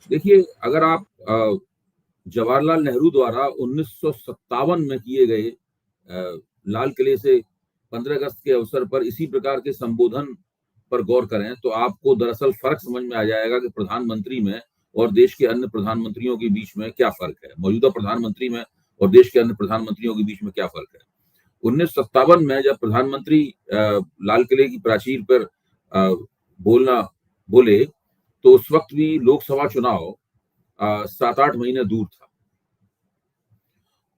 देखिए, अगर आप जवाहरलाल नेहरू द्वारा 1957 में किए गए लाल किले से 15 अगस्त के अवसर पर इसी प्रकार के संबोधन पर गौर करें तो आपको दरअसल फर्क समझ में आ जाएगा कि प्रधानमंत्री में और देश के अन्य प्रधानमंत्रियों के बीच में क्या फर्क है। मौजूदा प्रधानमंत्री में और देश के अन्य प्रधानमंत्रियों के बीच में क्या फर्क है। 1957 में जब प्रधानमंत्री लाल किले की प्राचीर पर बोलना बोले तो उस वक्त भी लोकसभा चुनाव 7-8 महीने दूर था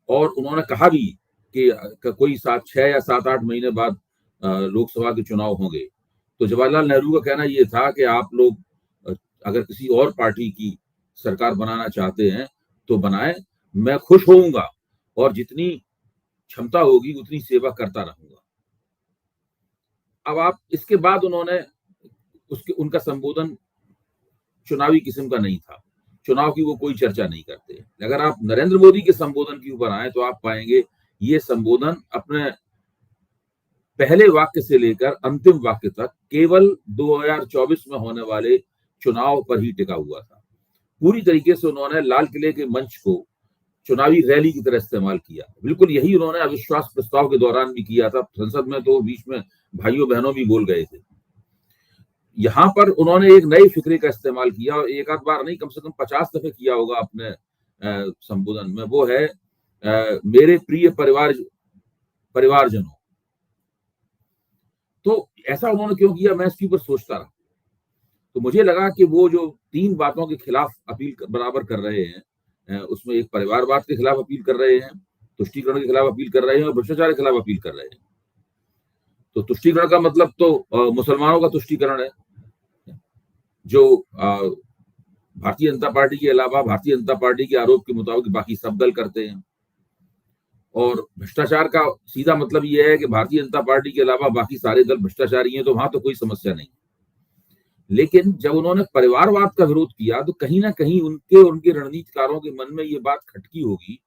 और उन्होंने कहा भी कि कोई 6 या 7-8 महीने बाद लोकसभा के चुनाव होंगे। तो जवाहरलाल नेहरू का कहना यह था कि आप लोग अगर किसी और पार्टी की सरकार बनाना चाहते हैं तो बनाएं, मैं खुश होऊंगा और जितनी क्षमता होगी उतनी सेवा करता रहूंगा। अब आप इसके बाद उन्होंने उनका संबोधन चुनावी किस्म का नहीं था, चुनाव की वो कोई चर्चा नहीं करते। अगर आप नरेंद्र मोदी के संबोधन के ऊपर आए तो आप पाएंगे ये संबोधन अपने पहले वाक्य से लेकर अंतिम वाक्य तक केवल 2024 में होने वाले चुनाव पर ही टिका हुआ था। पूरी तरीके से उन्होंने लाल किले के मंच को चुनावी रैली की तरह इस्तेमाल किया। बिल्कुल यही उन्होंने अविश्वास प्रस्ताव के दौरान भी किया था। संसद में तो बीच में भाइयों बहनों भी बोल गए थे। यहाँ पर उन्होंने एक नए फिक्रे का इस्तेमाल किया और एक आध बार नहीं, कम से कम 50 दफे किया होगा अपने संबोधन में। वो है मेरे प्रिय परिवारजनों। तो ऐसा उन्होंने क्यों किया, मैं इसके ऊपर सोचता रहा। तो मुझे लगा कि वो जो 3 बातों के खिलाफ अपील बराबर कर रहे हैं, उसमें एक परिवारवाद के खिलाफ अपील कर रहे हैं, तुष्टीकरण के खिलाफ अपील कर रहे हैं और भ्रष्टाचार के खिलाफ अपील कर रहे हैं। तो तुष्टीकरण का मतलब तो मुसलमानों का तुष्टीकरण है, जो भारतीय जनता पार्टी के अलावा भारतीय जनता पार्टी के आरोप के मुताबिक बाकी सब दल करते हैं। और भ्रष्टाचार का सीधा मतलब यह है कि भारतीय जनता पार्टी के अलावा बाकी सारे दल भ्रष्टाचारी हैं, तो वहां तो कोई समस्या नहीं। लेकिन जब उन्होंने परिवारवाद का विरोध किया तो कहीं ना कहीं उनके रणनीतिकारों के मन में ये बात खटकी होगी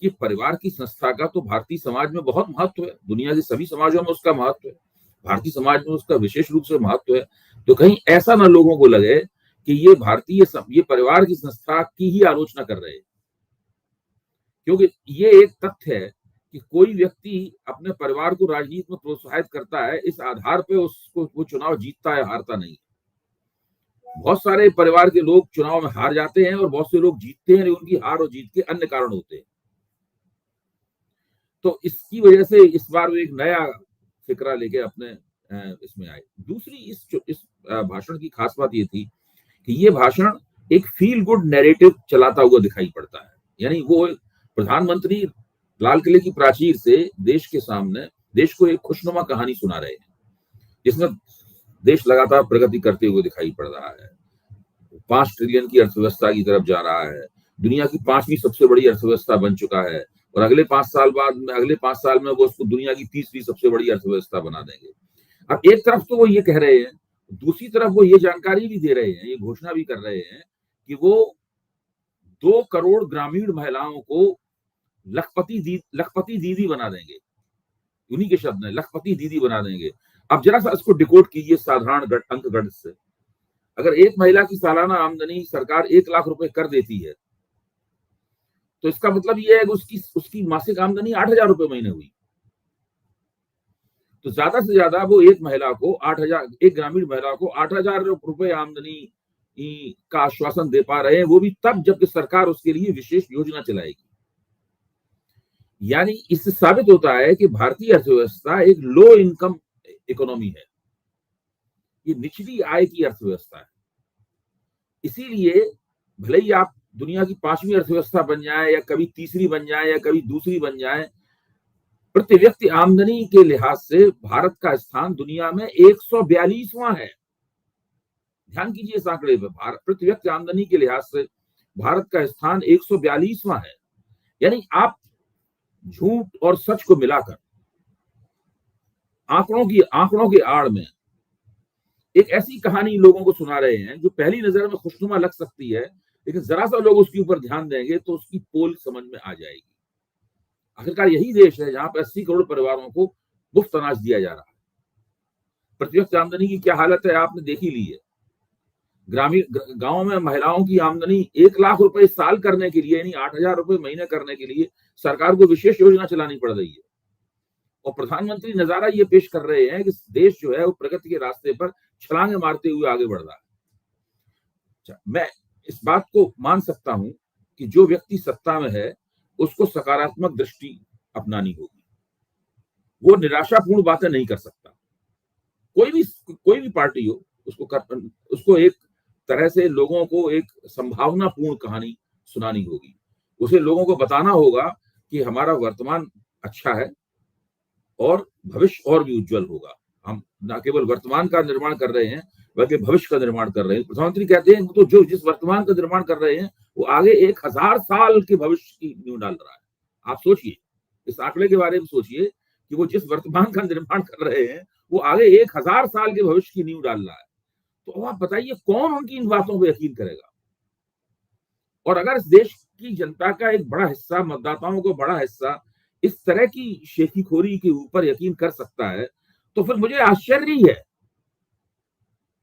कि परिवार की संस्था का तो भारतीय समाज में बहुत महत्व है, दुनिया के सभी समाजों में उसका महत्व है, भारतीय समाज में उसका विशेष रूप से महत्व है। तो कहीं ऐसा ना लोगों को लगे कि ये परिवार की संस्था की ही आलोचना कर रहे हैं। क्योंकि ये एक तथ्य है कि कोई व्यक्ति अपने परिवार को राजनीति में प्रोत्साहित करता है, इस आधार पे उसको वो चुनाव जीतता है, हारता नहीं। बहुत सारे परिवार के लोग चुनाव में हार जाते हैं और बहुत से लोग जीतते हैं, उनकी हार और जीत के अन्य कारण होते हैं। तो इसकी वजह से इस बार वो एक नया फिक्रा लेके अपने इसमें आए। दूसरी इस भाषण की खास बात ये थी कि ये भाषण एक फील गुड नैरेटिव चलाता हुआ दिखाई पड़ता है। यानी वो प्रधानमंत्री लाल किले की प्राचीर से देश के सामने देश को एक खुशनुमा कहानी सुना रहे हैं, जिसमें देश लगातार प्रगति करते हुए दिखाई पड़ रहा है, 5 ट्रिलियन की अर्थव्यवस्था की तरफ जा रहा है, दुनिया की 5वीं सबसे बड़ी अर्थव्यवस्था बन चुका है और अगले 5 साल में वो उसको दुनिया की 30वीं सबसे बड़ी अर्थव्यवस्था बना देंगे। अब एक तरफ तो वो ये कह रहे हैं, दूसरी तरफ वो ये जानकारी भी दे रहे हैं, ये घोषणा भी कर रहे हैं कि वो 2 करोड़ ग्रामीण महिलाओं को लखपति दीदी बना देंगे। उन्हीं के शब्द हैं, लखपति दीदी बना देंगे। अब जरा सा इसको डिकोड कीजिए साधारण अंक गणित से। अगर एक महिला की सालाना आमदनी सरकार 1 लाख रुपए कर देती है तो इसका मतलब यह है कि उसकी मासिक आमदनी 8,000 रुपए महीने हुई। तो ज्यादा से ज्यादा वो एक ग्रामीण महिला को 8,000 रुपए आमदनी का आश्वासन दे पा रहे हैं, वो भी तब जबकि सरकार उसके लिए विशेष योजना चलाएगी। यानी इससे साबित होता है कि भारतीय अर्थव्यवस्था एक लो इनकम इकोनॉमी है, ये निचली आय की अर्थव्यवस्था है। इसीलिए भले ही आप दुनिया की 5वीं अर्थव्यवस्था बन जाए या कभी तीसरी बन जाए या कभी दूसरी बन जाए, प्रति व्यक्ति आमदनी के लिहाज से भारत का स्थान दुनिया में 142वां है। ध्यान कीजिए इस आंकड़े पर, प्रति व्यक्ति आमदनी के लिहाज से भारत का स्थान 142वां है। यानी आप झूठ और सच को मिलाकर आंकड़ों की आड़ में एक ऐसी कहानी लोगों को सुना रहे हैं जो पहली नजर में खुशनुमा लग सकती है, लेकिन जरा सा लोग उसके ऊपर ध्यान देंगे तो उसकी पोल समझ में आ जाएगी। आखिरकार यही देश है जहां पर 80 करोड़ परिवारों को मुफ्त अनाज दिया जा रहा है। प्रति व्यक्ति आमदनी की क्या हालत है आपने देख ही ली है। ग्रामीण गांव में महिलाओं की आमदनी 1 लाख रुपए साल करने के लिए, यानी 8,000 रुपए महीने करने के लिए सरकार को विशेष योजना चलानी पड़ रही है। और प्रधानमंत्री नजारा ये पेश कर रहे हैं कि देश जो है वो प्रगति के रास्ते पर छलांगे मारते हुए आगे बढ़ रहा है। मैं इस बात को मान सकता हूं कि जो व्यक्ति सत्ता में है उसको सकारात्मक दृष्टि अपनानी होगी। वो निराशापूर्ण बातें नहीं कर सकता। कोई भी पार्टी हो, उसको एक तरह से लोगों को एक संभावनापूर्ण कहानी सुनानी होगी। उसे लोगों को बताना होगा कि हमारा वर्तमान अच्छा है और भविष्य और भी उज्जवल होगा। हम न केवल वर्तमान का निर्माण कर रहे हैं बल्कि भविष्य का निर्माण कर रहे हैं। प्रधानमंत्री कहते हैं तो जो जिस वर्तमान का निर्माण कर रहे हैं वो आगे 1,000 साल के भविष्य की नींव डाल रहा है। आप सोचिए, इस आंकड़े के बारे में सोचिए कि वो जिस वर्तमान का निर्माण कर रहे हैं वो आगे 1,000 साल के भविष्य की नींव डाल रहा है। तो अब आप बताइए कौन उनकी इन बातों पर यकीन करेगा? और अगर इस देश की जनता का एक बड़ा हिस्सा, मतदाताओं को बड़ा हिस्सा इस तरह की शेखीखोरी के ऊपर यकीन कर सकता है तो फिर मुझे आश्चर्य ही है।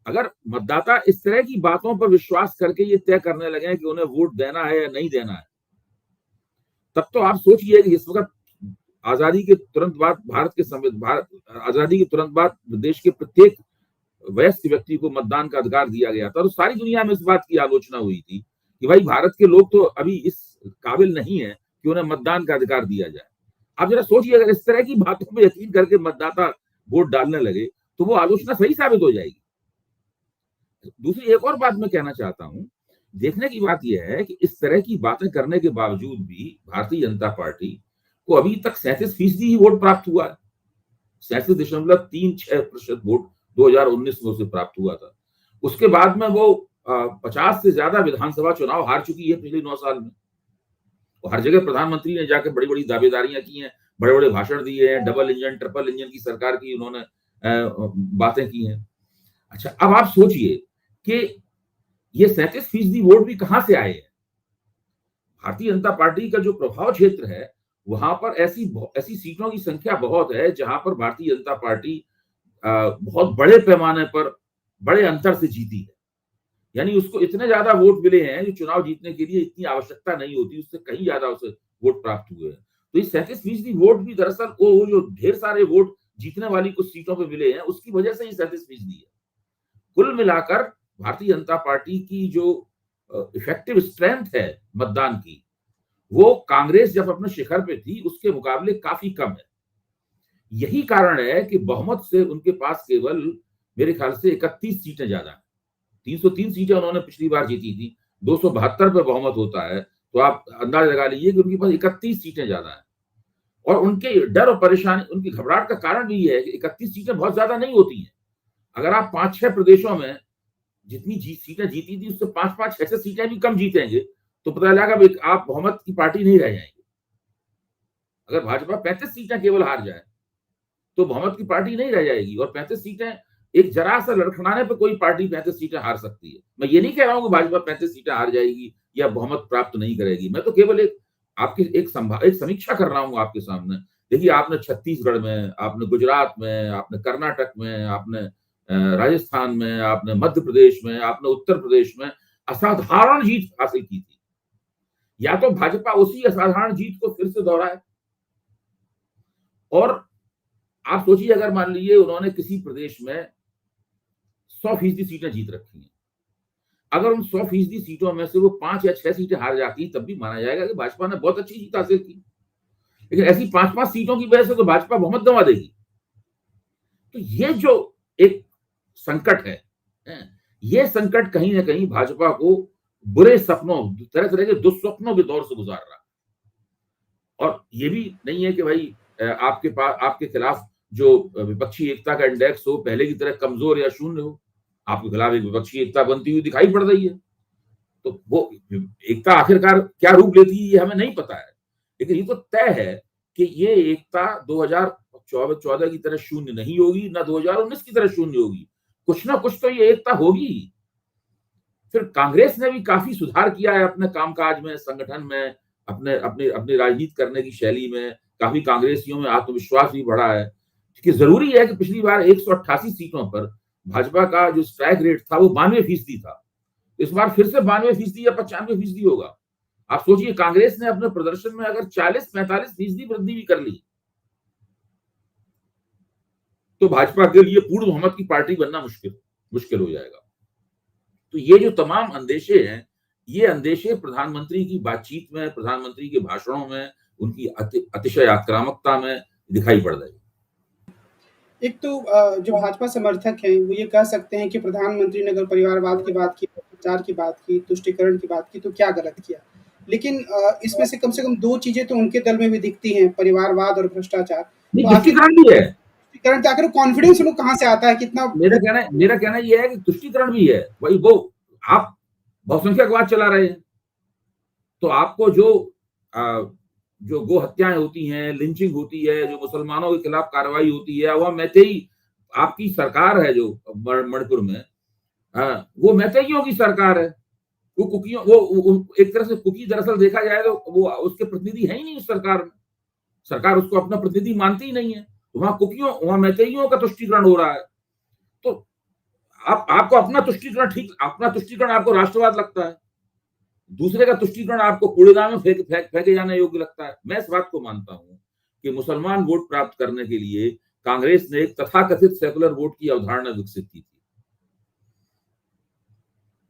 अगर मतदाता इस तरह की बातों पर विश्वास करके ये तय करने लगे कि उन्हें वोट देना है या नहीं देना है, तब तो आप सोचिए कि इस वक्त आजादी के तुरंत बाद आजादी के तुरंत बाद देश के प्रत्येक वयस्क व्यक्ति को मतदान का अधिकार दिया गया था और सारी दुनिया में इस बात की आलोचना हुई थी कि भाई भारत के लोग तो अभी इस काबिल नहीं है कि उन्हें मतदान का अधिकार दिया जाए। आप जरा सोचिए, अगर इस तरह की बातों पर यकीन करके मतदाता वोट डालने लगे तो वो आलोचना सही साबित हो जाएगी। दूसरी एक और बात मैं कहना चाहता हूं, देखने की बात यह है कि इस तरह की बातें करने के बावजूद भी भारतीय जनता पार्टी को अभी तक 37% ही वोट प्राप्त हुआ है। 37.36% वोट 2019 में उसे प्राप्त हुआ था। उसके बाद में वो 50 से ज्यादा विधानसभा चुनाव हार चुकी है पिछले 9 साल में। और हर जगह प्रधानमंत्री ने जाकर बड़ी बड़ी दावेदारियां की हैं, बड़े बड़े भाषण दिए हैं, डबल इंजन ट्रिपल इंजन की सरकार की उन्होंने बातें की हैं। अच्छा, अब आप सोचिए कि ये 37% वोट भी कहां से आए हैं? भारतीय जनता पार्टी का जो प्रभाव क्षेत्र है वहां पर ऐसी सीटों की संख्या बहुत है जहां पर भारतीय जनता पार्टी बहुत बड़े पैमाने पर बड़े अंतर से जीती है। यानी उसको इतने ज्यादा वोट मिले हैं कि चुनाव जीतने के लिए इतनी आवश्यकता नहीं होती, उससे कहीं ज्यादा उसे वोट प्राप्त हुए हैं। तो ये 37% वोट भी दरअसल वो जो ढेर सारे वोट जीतने वाली कुछ सीटों पे मिले हैं उसकी वजह से ही 37% है। कुल मिलाकर भारतीय जनता पार्टी की जो इफेक्टिव स्ट्रेंथ है मतदान की, वो कांग्रेस जब अपने शिखर पे थी उसके मुकाबले काफी कम है। यही कारण है कि बहुमत से उनके पास केवल मेरे ख्याल से 31 सीटें ज्यादा है। 303 सीटें उन्होंने पिछली बार जीती थी, 272 पे बहुमत होता है, तो आप अंदाजा लगा लीजिए कि उनके पास 31 सीटें ज्यादा है। और उनके डर और परेशानी, उनकी घबराहट का कारण भी ये है कि 31 सीटें बहुत ज्यादा नहीं होती हैं। अगर आप 5-6 प्रदेशों में जितनी सीटें जीती थी उससे 5-5-6 सीटें भी कम जीतेंगे तो पता लगा आप बहुमत की पार्टी नहीं रह जाएंगे। अगर भाजपा 35 सीटें केवल हार जाए तो बहुमत की पार्टी नहीं रह जाएगी। और 35 सीटें एक जरा सा लड़खड़ाने पर कोई पार्टी 35 सीटें हार सकती है। मैं ये नहीं कह रहा हूं कि भाजपा 35 सीटें हार जाएगी या बहुमत प्राप्त नहीं करेगी। मैं तो केवल एक समीक्षा कर रहा हूं आपके सामने। देखिए, आपने छत्तीसगढ़ में, आपने गुजरात में, आपने कर्नाटक में, आपने राजस्थान में, आपने मध्य प्रदेश में, आपने उत्तर प्रदेश में असाधारण जीत हासिल की थी। या तो भाजपा उसी असाधारण जीत को फिर से दोहराए। और आप सोचिए, अगर मान लीजिए उन्होंने किसी प्रदेश में 100% सीटें जीत रखी हैं, अगर उन 100% सीटों में से वो 5 या 6 सीटें हार जाती तब भी माना जाएगा कि भाजपा ने बहुत अच्छी जीत हासिल की। लेकिन ऐसी 5-5 सीटों की वजह से तो भाजपा बहुमत गंवा देगी। तो ये जो एक संकट है, ये संकट कहीं ना कहीं भाजपा को बुरे सपनों, तरह तरह के दुस्वप्नों के दौर से गुजार रहा है। और ये भी नहीं है कि भाई आपके खिलाफ जो विपक्षी एकता का इंडेक्स हो पहले की तरह कमजोर या शून्य हो। आपके खिलाफ एक विपक्षी एकता बनती हुई दिखाई पड़ रही है। तो वो एकता आखिरकार क्या रूप लेती है ये हमें नहीं पता है, लेकिन ये तो तय है कि ये एकता 2014 की तरह शून्य नहीं होगी, ना 2019 की तरह शून्य होगी। कुछ ना कुछ तो ये एकता होगी। फिर कांग्रेस ने भी काफी सुधार किया है अपने कामकाज में, संगठन में, अपने अपने अपनी राजनीति करने की शैली में। काफी कांग्रेसियों में आत्मविश्वास भी बढ़ा है। क्योंकि जरूरी है कि पिछली बार 188 सीटों पर भाजपा का जो स्ट्राइक रेट था वो 92% था। इस बार फिर से 92% या 95% होगा। आप सोचिए, कांग्रेस ने अपने प्रदर्शन में अगर 40-45% वृद्धि भी कर ली तो भाजपा के लिए पूर्ण बहुमत की पार्टी बनना मुश्किल मुश्किल हो जाएगा। तो ये जो तमाम अंदेशे हैं, ये अंदेशे प्रधानमंत्री की बातचीत में, प्रधानमंत्री के भाषणों में, उनकी अतिशय आक्रामकता में दिखाई पड़ रही है। एक तो जो भाजपा समर्थक हैं वो ये कह सकते हैं कि प्रधानमंत्री ने अगर परिवारवाद की बात की, भ्रष्टाचार की बात की, तुष्टीकरण की बात की तो क्या गलत किया। लेकिन इसमें से कम 2 चीज़ें तो उनके दल में भी दिखती हैं, परिवारवाद और भ्रष्टाचार। नहीं, तो आखिर तुष्टीकरण भी है। तुष्टीकरण तो आखिर कॉन्फिडेंस उनको कहाँ से आता है, कितना मेरा कहना ये है कि तुष्टीकरण भी है। वही वो आप बहुसंख्यकवाद चला रहे हैं, तो आपको जो गो हत्याएं होती हैं, लिंचिंग होती है, जो मुसलमानों के खिलाफ कार्रवाई होती है, वह मैतेई आपकी सरकार है जो मणिपुर में, वो मैतेइयों की सरकार है। वो कुकियों वो एक तरह से कुकी दरअसल देखा जाए तो वो उसके प्रतिनिधि है ही नहीं उस सरकार में। सरकार उसको अपना प्रतिनिधि मानती ही नहीं है। तो वहां मैतेइयों का तुष्टीकरण हो रहा है। तो आपको अपना तुष्टीकरण आपको राष्ट्रवाद लगता है, दूसरे का तुष्टीकरण आपको कूड़ेदान में फेंके जाने योग्य लगता है। मैं इस बात को मानता हूं कि मुसलमान वोट प्राप्त करने के लिए कांग्रेस ने एक तथाकथित सेकुलर वोट की अवधारणा विकसित की थी,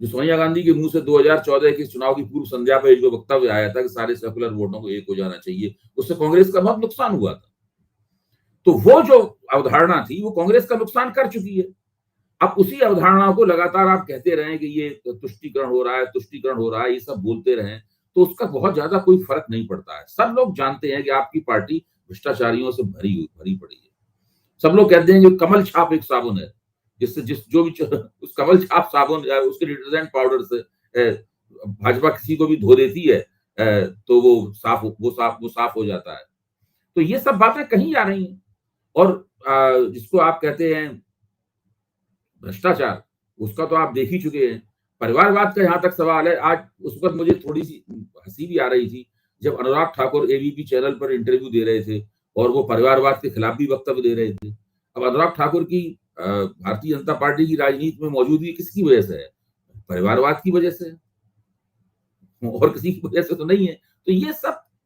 जो सोनिया गांधी के मुंह से 2014 के चुनाव की पूर्व संध्या पर जो वक्तव्य आया था कि सारे सेकुलर वोटों को एक हो जाना चाहिए, उससे कांग्रेस का बहुत नुकसान हुआ था। तो वो जो अवधारणा थी वो कांग्रेस का नुकसान कर चुकी है। अब उसी अवधारणा को लगातार आप कहते रहें कि ये तुष्टीकरण हो रहा है, तुष्टीकरण हो रहा है, ये सब बोलते रहें तो उसका बहुत ज्यादा कोई फर्क नहीं पड़ता है। सब लोग जानते हैं कि आपकी पार्टी भ्रष्टाचारियों से भरी पड़ी है। सब लोग कहते हैं कि कमल छाप एक साबुन है, जिससे जो भी उस कमल छाप साबुन या उसके डिटर्जेंट पाउडर से भाजपा किसी को भी धो देती है तो वो साफ हो जाता है। तो ये सब बातें कहीं जा रही हैं। और जिसको आप कहते हैं भ्रष्टाचार, उसका तो आप देख ही चुके हैं। परिवारवाद का यहाँ तक सवाल है, आज उस वक्त मुझे थोड़ी सी हंसी भी आ रही थी जब अनुराग ठाकुर एबीपी चैनल पर इंटरव्यू दे रहे थे और वो परिवारवाद के खिलाफ भी वक्तव्य दे रहे थे। अब अनुराग ठाकुर की भारतीय जनता पार्टी की राजनीति में मौजूदगी किसकी वजह से है? परिवारवाद की वजह से है, और किसी की वजह से तो नहीं है। तो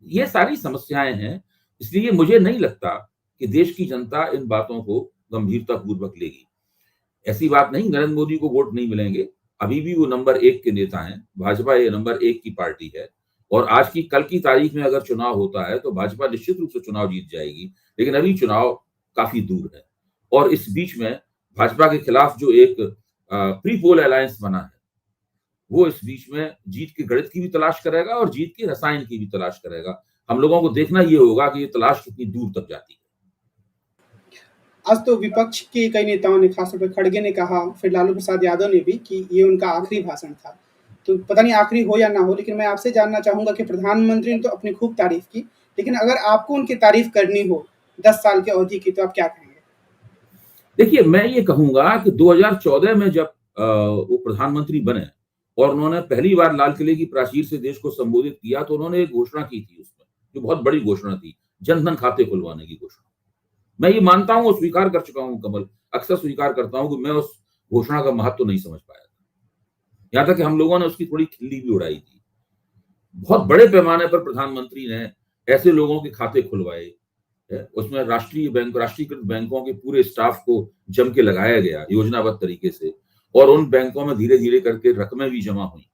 ये सारी समस्याएं हैं। इसलिए मुझे नहीं लगता कि देश की जनता इन बातों को गंभीरता पूर्वक लेगी। ऐसी बात नहीं, नरेंद्र मोदी को वोट नहीं मिलेंगे, अभी भी वो नंबर 1 के नेता हैं। भाजपा ये नंबर 1 की पार्टी है और कल की तारीख में अगर चुनाव होता है तो भाजपा निश्चित रूप से चुनाव जीत जाएगी। लेकिन अभी चुनाव काफी दूर है और इस बीच में भाजपा के खिलाफ जो एक प्री पोल अलायंस बना है, वो इस बीच में जीत के गणित की भी तलाश करेगा और जीत के रसायन की भी तलाश करेगा। हम लोगों को देखना ये होगा कि ये तलाश कितनी दूर तक जाती है। आज तो विपक्ष के कई नेताओं ने, खासतौर पर खड़गे ने कहा, फिर लालू प्रसाद यादव ने भी, कि ये उनका आखिरी भाषण था। तो पता नहीं आखिरी हो या ना हो, लेकिन मैं आपसे जानना चाहूंगा कि प्रधानमंत्री ने तो अपनी खूब तारीफ की, लेकिन अगर आपको उनकी तारीफ करनी हो 10 साल की अवधि की तो आप क्या कहेंगे? देखिए, मैं ये कहूंगा कि 2014 में जब वो प्रधानमंत्री बने और उन्होंने पहली बार लाल किले की प्राचीर से देश को संबोधित किया तो उन्होंने एक घोषणा की थी उसमें, जो बहुत बड़ी घोषणा थी, जनधन खाते खुलवाने की घोषणा। मैं ये मानता हूं और स्वीकार कर चुका हूं कमल, अक्सर स्वीकार करता हूं कि मैं उस घोषणा का महत्व तो नहीं समझ पाया था। यहां तक कि हम लोगों ने उसकी थोड़ी खिल्ली भी उड़ाई थी। बहुत बड़े पैमाने पर प्रधानमंत्री ने ऐसे लोगों के खाते खुलवाए, उसमें राष्ट्रीयकृत बैंकों के पूरे स्टाफ को जम के लगाया गया योजनाबद्ध तरीके से, और उन बैंकों में धीरे धीरे करके रकमें भी जमा हुई,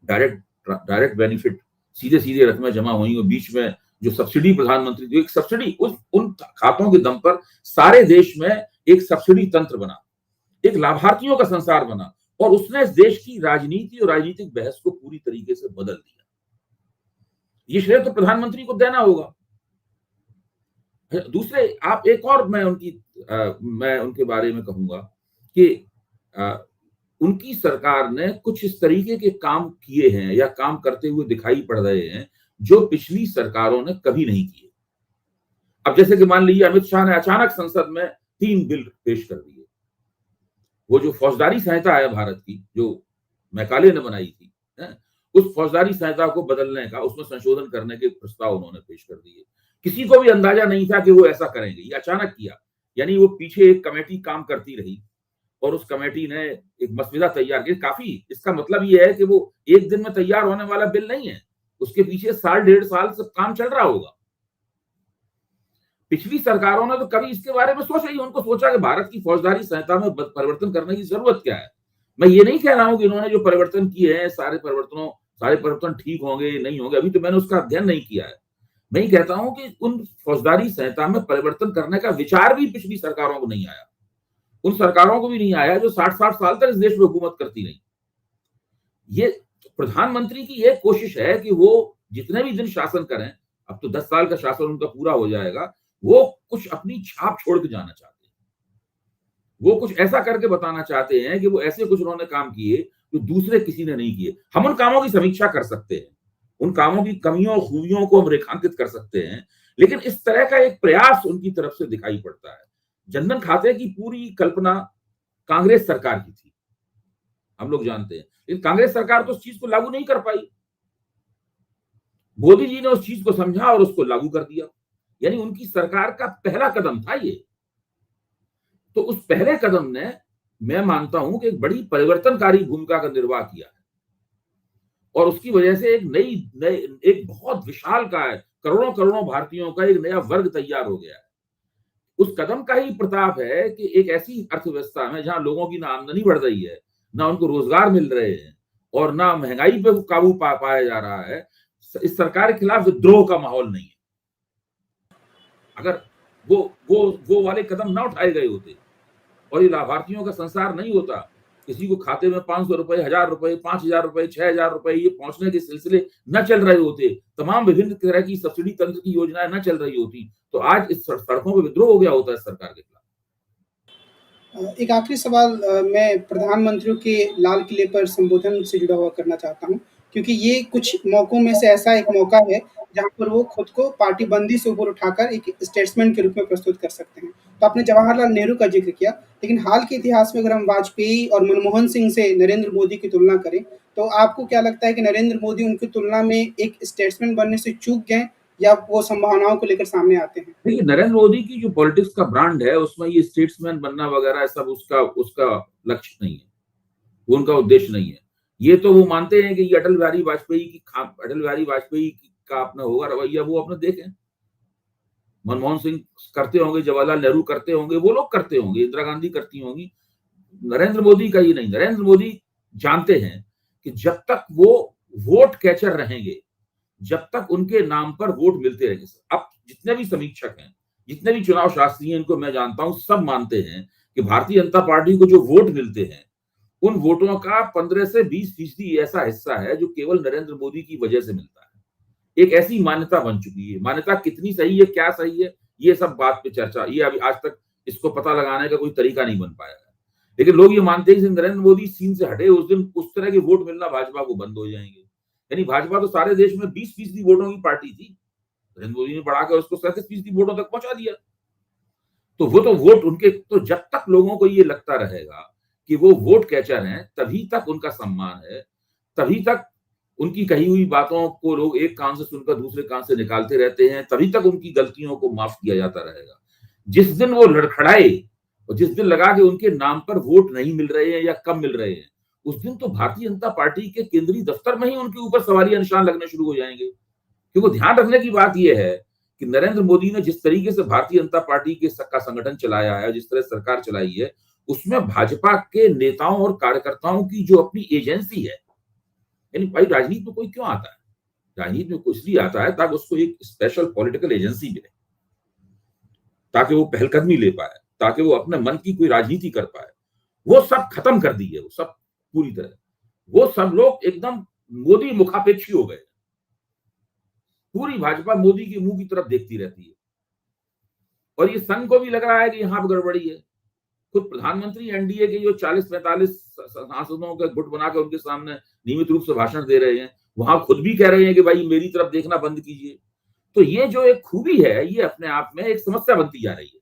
डायरेक्ट बेनिफिट, सीधे सीधे रकमें जमा हुई। और बीच में जो सब्सिडी प्रधानमंत्री, जो एक सब्सिडी उन खातों के दम पर सारे देश में एक सब्सिडी तंत्र बना, एक लाभार्थियों का संसार बना, और उसने इस देश की राजनीति और राजनीतिक बहस को पूरी तरीके से बदल दिया। ये श्रेय तो प्रधानमंत्री को देना होगा। दूसरे आप एक और मैं उनके बारे में कहूंगा कि उनकी सरकार ने कुछ इस तरीके के काम किए हैं या काम करते हुए दिखाई पड़ रहे हैं जो पिछली सरकारों ने कभी नहीं किए। अब जैसे कि मान लीजिए अमित शाह ने अचानक संसद में 3 बिल पेश कर दिए। वो जो फौजदारी संहिता है भारत की, जो मैकाले ने बनाई थी, उस फौजदारी संहिता को बदलने का, उसमें संशोधन करने के प्रस्ताव उन्होंने पेश कर दिए। किसी को भी अंदाजा नहीं था कि वो ऐसा करेंगे, ये अचानक किया। यानी वो पीछे एक कमेटी काम करती रही और उस कमेटी ने एक मसविदा तैयार किया, काफी। इसका मतलब ये है कि वो एक दिन में तैयार होने वाला बिल नहीं है, उसके पीछे साल 1.5 साल से काम चल रहा होगा। पिछली सरकारों ने तो कभी इसके बारे में सोचा ही, उनको सोचा कि भारत की फौजदारी संहिता में परिवर्तन करने की जरूरत क्या है। मैं ये नहीं कह रहा हूं कि इन्होंने जो परिवर्तन किए हैं सारे परिवर्तन ठीक होंगे नहीं होंगे, अभी तो मैंने उसका अध्ययन नहीं किया है। मैं ही कहता हूं कि उन फौजदारी संहिता में परिवर्तन करने का विचार भी पिछली सरकारों को नहीं आया, उन सरकारों को भी नहीं आया जो 60-60 साल तक इस देश में हुकूमत करती रही। ये प्रधानमंत्री की ये कोशिश है कि वो जितने भी दिन शासन करें, अब तो 10 साल का शासन उनका पूरा हो जाएगा, वो कुछ अपनी छाप छोड़ के जाना चाहते हैं। वो कुछ ऐसा करके बताना चाहते हैं कि वो ऐसे कुछ उन्होंने काम किए जो दूसरे किसी ने नहीं किए। हम उन कामों की समीक्षा कर सकते हैं, उन कामों की कमियों खूबियों को हम रेखांकित कर सकते हैं, लेकिन इस तरह का एक प्रयास उनकी तरफ से दिखाई पड़ता है। जनधन खाते की पूरी कल्पना कांग्रेस सरकार की थी, हम लोग जानते हैं, लेकिन कांग्रेस सरकार तो उस चीज को लागू नहीं कर पाई। मोदी जी ने उस चीज को समझा और उसको लागू कर दिया, यानी उनकी सरकार का पहला कदम था ये। तो उस पहले कदम ने, मैं मानता हूं कि एक बड़ी परिवर्तनकारी भूमिका का निर्वाह किया है, और उसकी वजह से एक बहुत विशाल का है, करोड़ों करोड़ों भारतीयों का एक नया वर्ग तैयार हो गया है। उस कदम का ही प्रताप है कि एक ऐसी अर्थव्यवस्था में जहां लोगों की ना आमदनी बढ़ रही है, ना उनको रोजगार मिल रहे हैं, और ना महंगाई पे काबू पाया जा रहा है, इस सरकार के खिलाफ विद्रोह का माहौल नहीं है। अगर वो वाले कदम ना उठाए गए होते और ये लाभार्थियों का संसार नहीं होता, किसी को खाते में 500 रुपए, 1000 रुपए, 5000 रुपए, 6000 रुपए ये पहुंचने के सिलसिले न चल रहे होते, तमाम विभिन्न तरह की सब्सिडी तंत्र की योजनाएं न चल रही होती, तो आज इस सड़कों पर विद्रोह हो गया होता है सरकार के खिलाफ। एक आखिरी सवाल मैं प्रधानमंत्रियों के लाल किले पर संबोधन से जुड़ा हुआ करना चाहता हूँ, क्योंकि ये कुछ मौकों में से ऐसा एक मौका है जहाँ पर वो खुद को पार्टी बंदी से ऊपर उठाकर एक स्टेट्समैन के रूप में प्रस्तुत कर सकते हैं। तो आपने जवाहरलाल नेहरू का जिक्र किया, लेकिन हाल के इतिहास में अगर हम वाजपेयी और मनमोहन सिंह से नरेंद्र मोदी की तुलना करें, तो आपको क्या लगता है कि नरेंद्र मोदी उनकी तुलना में एक स्टेट्समैन बनने से चूक गए, या वो संभावनाओं को लेकर सामने आते हैं? देखिए, नरेंद्र मोदी की जो पॉलिटिक्स का ब्रांड है उसमें ये स्टेट्समैन बनना वगैरह सब उसका उसका लक्ष्य नहीं है, वो उनका उद्देश्य नहीं है। ये तो वो मानते हैं कि ये अटल बिहारी वाजपेयी का अपना होगा रवैया, वो अपने देखें। मनमोहन सिंह करते होंगे, जवाहरलाल नेहरू करते होंगे, वो लोग करते होंगे, इंदिरा गांधी करती होंगी, नरेंद्र मोदी का ये नहीं। नरेंद्र मोदी जानते हैं कि जब तक वो वोट कैचर रहेंगे, जब तक उनके नाम पर वोट मिलते रहेंगे। अब जितने भी समीक्षक हैं, जितने भी चुनाव शास्त्री हैं, इनको मैं जानता हूं, सब मानते हैं कि भारतीय जनता पार्टी को जो वोट मिलते हैं, उन वोटों का 15 से 20% ऐसा हिस्सा है जो केवल नरेंद्र मोदी की वजह से मिलता है। एक ऐसी मान्यता बन चुकी है। मान्यता कितनी सही है, क्या सही है, ये सब बात पे चर्चा, ये अभी आज तक इसको पता लगाने का कोई तरीका नहीं बन पाया है। लेकिन लोग ये मानते हैं कि नरेंद्र मोदी सीन से हटे, उस दिन उस तरह के वोट मिलना भाजपा को बंद हो जाएंगे। यानी भाजपा तो सारे देश में 20% वोटों की पार्टी थी, नरेंद्र मोदी ने बढ़ाकर उसको 37% वोटों तक पहुंचा दिया। तो वो तो वोट उनके, तो जब तक लोगों को ये लगता रहेगा कि वो वोट कैचर हैं, तभी तक उनका सम्मान है, तभी तक उनकी कही हुई बातों को लोग एक कान से सुनकर दूसरे कान से निकालते रहते हैं, तभी तक उनकी गलतियों को माफ किया जाता रहेगा। जिस दिन वो लड़खड़ाए और जिस दिन लगा कि उनके नाम पर वोट नहीं मिल रहे हैं या कम मिल रहे हैं, उस दिन तो भारतीय जनता पार्टी के केंद्रीय दफ्तर में ही उनके ऊपर सवालिया निशान लगने शुरू हो जाएंगे। क्योंकि ध्यान रखने की बात यह है कि नरेंद्र मोदी ने जिस तरीके से भारतीय जनता पार्टी के का संगठन चलाया है, जिस तरह सरकार चलाई है, उसमें भाजपा के नेताओं और कार्यकर्ताओं की जो अपनी एजेंसी है, यानी भाई राजनीति में कोई क्यों आता है? राजनीति में कोई इसलिए आता है ताकि उसको एक स्पेशल पॉलिटिकल एजेंसी मिले, ताकि वो पहलकदमी ले पाए, ताकि वो अपने मन की कोई राजनीति कर पाए। वो सब खत्म कर दी है, वो सब पूरी तरह, वो सब लोग एकदम मोदी मुखापेक्षी हो गए। पूरी भाजपा मोदी के मुंह की तरफ देखती रहती है, और ये संघ को भी लग रहा है कि यहां पर गड़बड़ी है। खुद प्रधानमंत्री एनडीए के जो 40-45 सांसदों का गुट बनाकर उनके सामने नियमित रूप से भाषण दे रहे हैं, वहां खुद भी कह रहे हैं कि भाई मेरी तरफ देखना बंद कीजिए। तो ये जो एक खूबी है, ये अपने आप में एक समस्या बनती जा रही है।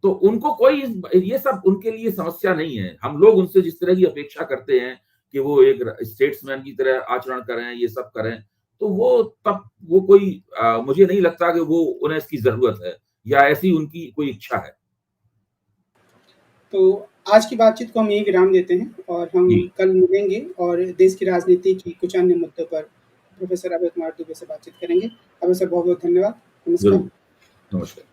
तो उनको कोई, ये सब उनके लिए समस्या नहीं है। हम लोग उनसे जिस तरह की अपेक्षा करते हैं कि वो एक स्टेट्समैन की तरह आचरण करें, ये सब करें, तो वो कोई मुझे नहीं लगता कि वो उन्हें इसकी जरूरत है या ऐसी उनकी कोई इच्छा है। तो आज की बातचीत को हम यहीं विराम देते हैं और हम जी। कल मिलेंगे और देश की राजनीति की कुछ अन्य मुद्दों पर प्रोफ़ेसर अभय कुमार दुबे से बातचीत करेंगे। अभय सर बहुत-बहुत धन्यवाद। नमस्कार। ज़रूर, नमस्कार।